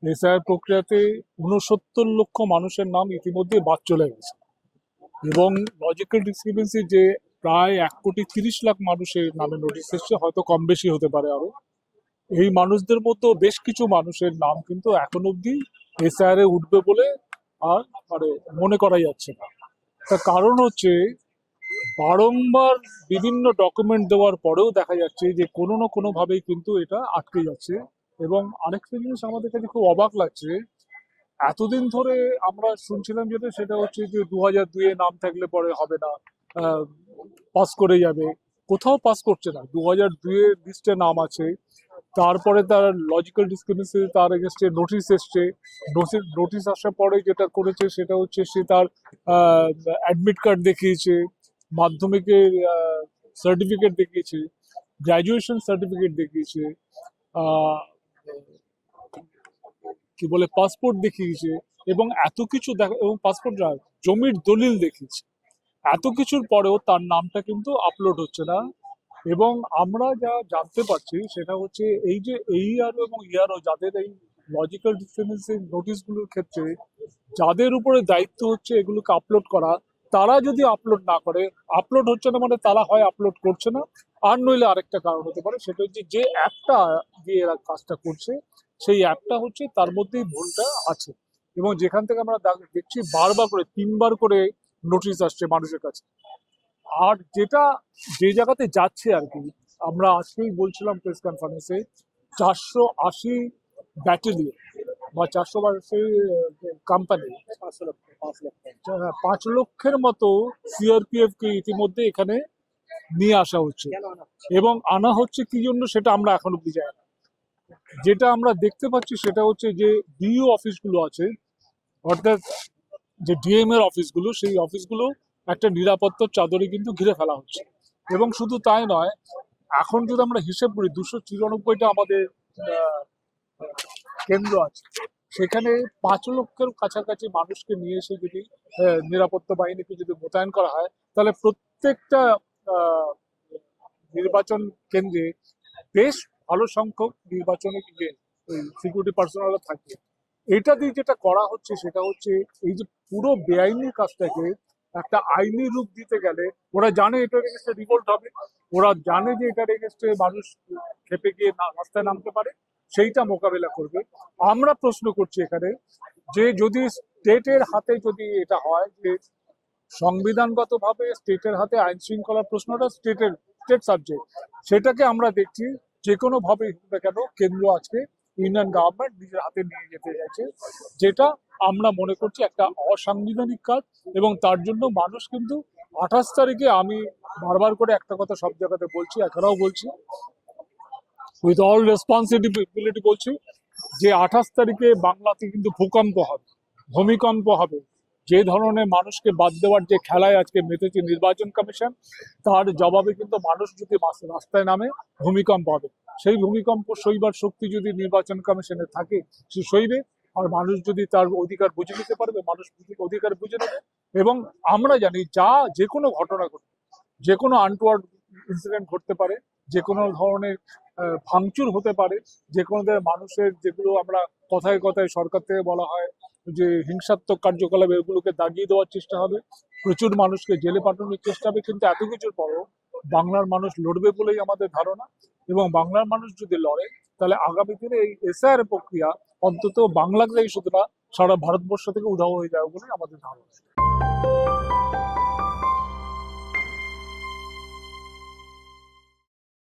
SIR প্রক্রিয়াতে ৬৯ লক্ষ মানুষের নাম ইতিমধ্যে বাদ চলে গেছে এবং লজিক্যাল ডিসক্রিপেন্সি যে প্রায় ১,৩০,০০,০০০ মানুষের নামে নোটিশ এসছে, হয়তো কম বেশি হতে পারে আরো। এই মানুষদের মধ্যে বেশ কিছু মানুষের নাম কিন্তু এখন অব্দি এসআইআর এ উঠবে বলে আর মানে মনে করা যাচ্ছে না। তার কারণ হচ্ছে বারংবার বিভিন্ন ডকুমেন্ট দেওয়ার পরেও দেখা যাচ্ছে যে কোনো না কোনো ভাবেই কিন্তু এটা আটকে যাচ্ছে। এবং আরেকটা জিনিস আমাদের কাছে খুব অবাক লাগছে, এতদিন ধরে আমরা শুনছিলাম যেটা, সেটা হচ্ছে যে ২০০২-এ নাম থাকলে পরে হবে না, পাস করে যাবে। কোথাও পাস করছে না। ২০০২-এর লিস্টে নাম আছে, তারপরে তার লজিক্যাল ডিসক্রিপেন্সি, তার এগেনস্টে নোটিশ এসছে। নোটিশ আসার পরে যেটা করেছে সেটা হচ্ছে সে তার অ্যাডমিট কার্ড দেখিয়েছে, মাধ্যমিকের সার্টিফিকেট দেখিয়েছে, গ্র্যাজুয়েশন সার্টিফিকেট দেখিয়েছে, আহ, কি বলে পাসপোর্ট দেখিয়েছে, এবং এত কিছু দেখা, এবং পাসপোর্ট জমির দলিল দেখিয়েছে। এত কিছুর পরেও তার নামটা কিন্তু আপলোড হচ্ছে না। এবং আমরা যা জানতে পারছি সেটা হচ্ছে এই যে এইআরও এবং ইআরও, যাদের এই লজিক্যাল ডিসক্রিপেন্সি নোটিশগুলোর ক্ষেত্রে যাদের উপরে দায়িত্ব হচ্ছে এগুলোকে আপলোড করা, তারা যদি আপলোড না করে, আপলোড হচ্ছে না মানে তারা হয় আপলোড করছে না, আর নইলে আরেকটা কারণ হতে পারে, সেটা হচ্ছে যে অ্যাপটা দিয়ে এরা কাজটা করছে সেই অ্যাপটা হচ্ছে তার মধ্যেই ভুলটা আছে। এবং যেখান থেকে আমরা দেখছি বারবার করে ৩বার করে নোটিশ আসছে মানুষের কাছে। আর যেটা যে জায়গাতে যাচ্ছে আর কি, আমরা আজকেই বলছিলাম প্রেস কনফারেন্সে, ৪৮০ ব্যাটালিয়ন বা ৪৮০ কোম্পানি, ৫ লক্ষের মতো সিআরপিএফ কে ইতিমধ্যে এখানে নিয়ে আসা হচ্ছে। এবং আনা হচ্ছে কি জন্য সেটা আমরা এখন অব্দি জানি না। যেটা আমরা দেখতে পাচ্ছি সেটা হচ্ছে যে ডিইও অফিসগুলো আছে, অর্থাৎ যে ডিএম এর অফিসগুলো, সেই অফিসগুলো একটা নিরাপত্তার চাদরে কিন্তু ঘিরে ফেলা হচ্ছে। এবং শুধু তাই নয়, এখন যদি আমরা হিসেব করি ২৯৪টা আমাদের আহ, কেন্দ্র আছে, সেখানে ৫ লক্ষের কাছাকাছি মানুষকে নিয়ে এসে যদি নিরাপত্তা বাহিনীকে যদি মোতায়েন করা হয়, তাহলে প্রত্যেকটা আহ, নির্বাচন কেন্দ্রে বেশ ভালো সংখ্যক নির্বাচনে সিকিউরিটি পার্সোনালরা থাকবে। এটা দিয়ে যেটা করা হচ্ছে সেটা হচ্ছে এই যে পুরো বেআইনি কাজটাকে একটা আইনি রূপ দিতে গেলে, ওরা জানে এটার এগেনস্টে রিভোল্ট হবে, ওরা জানে যে এটার এগেনস্টে মানুষ খেপে গিয়ে রাস্তায় নামতে পারে, সেইটা মোকাবেলা করবে। আমরা প্রশ্ন করছি এখানে যে যদি স্টেটের হাতে যদি এটা হয়, যে সংবিধানগতভাবে স্টেটের হাতে আইন শৃঙ্খলার প্রশ্নটা স্টেট সাবজেক্ট, সেটাকে আমরা দেখছি যে কোনো ভাবে হোক না কেন কেন্দ্র আজকে ইউনিয়ন গভর্নমেন্ট নিজের হাতে নিয়ে যেতে চাইছে, যেটা আমরা মনে করছি একটা অসাংবিধানিক কাজ। এবং তার জন্য মানুষ কিন্তু ২৮ তারিখে, আমি বারবার করে একটা কথা সব জায়গাতে বলছি, এখানেও বলছি, উইথ অল রেসপন্সিবিলিটি বলছি, যে ২৮ তারিখে বাংলাতে কিন্তু ভূকম্প হবে, ভূমিকম্প হবে। যে ধরনের মানুষকে বাদ দেওয়ার যে খেলায় আজকে মেতেছে নির্বাচন কমিশন, তার জবাবে কিন্তু মানুষ যদি রাস্তায় নামে, ভূমিকম্প হবে। সেই ভূমিকম্প সইবার শক্তি যদি নির্বাচন কমিশনের থাকে, সে সইবে। আর মানুষ যদি তার অধিকার বুঝে নিতে পারবে, মানুষ অধিকার বুঝে নেবে। এবং আমরা জানি যে কোনো ঘটনা ঘটে, যে কোনো আনটোয়ার্ড ইনসিডেন্ট ঘটতে পারে, যে কোনো ধরনের ভাঙচুর হতে পারে, যে কোনো মানুষের, যেগুলো আমরা কথায় কথায় সরকার থেকে বলা হয় যে হিংসাত্মক কার্যকলাপ, এগুলোকে দাগিয়ে দেওয়ার চেষ্টা হবে, প্রচুর মানুষকে জেলে পাঠানোর চেষ্টা হবে। কিন্তু এত কিছুর পরও বাংলার মানুষ লড়বে বলেই আমাদের ধারণা। এবং বাংলার মানুষ যদি লড়ে, তাহলে আগামী দিনে এই এসআইআর প্রক্রিয়া অন্তত বাংলাদেশেই শুধু না, সারা ভারতবর্ষ থেকে উধাও হয়ে যাবে বলে আমাদের ধারণা।